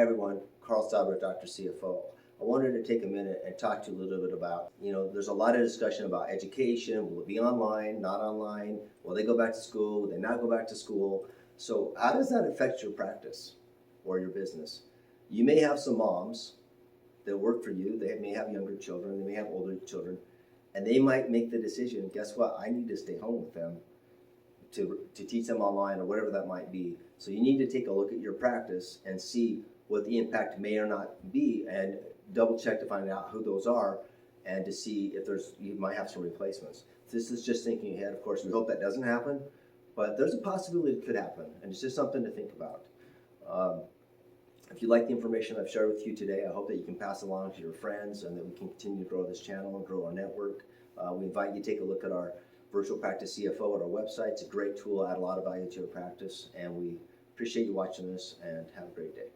everyone, Carl Sauber, Dr. CFO. I wanted to take a minute and talk to you a little bit about, there's a lot of discussion about education. Will it be online, not online? Will they go back to school? Will they not go back to school? So how does that affect your practice or your business? You may have some moms that work for you. They may have younger children. They may have older children. And they might make the decision, guess what? I need to stay home with them to teach them online or whatever that might be. So you need to take a look at your practice and see what the impact may or not be, and double check to find out who those are and to see if you might have some replacements. This is just thinking ahead. Of course, we hope that doesn't happen, but there's a possibility it could happen, and it's just something to think about. If you like the information I've shared with you today, I hope that you can pass it along to your friends and that we can continue to grow this channel and grow our network. We invite you to take a look at our Virtual Practice CFO at our website. It's a great tool, add a lot of value to your practice, and we appreciate you watching this, and have a great day.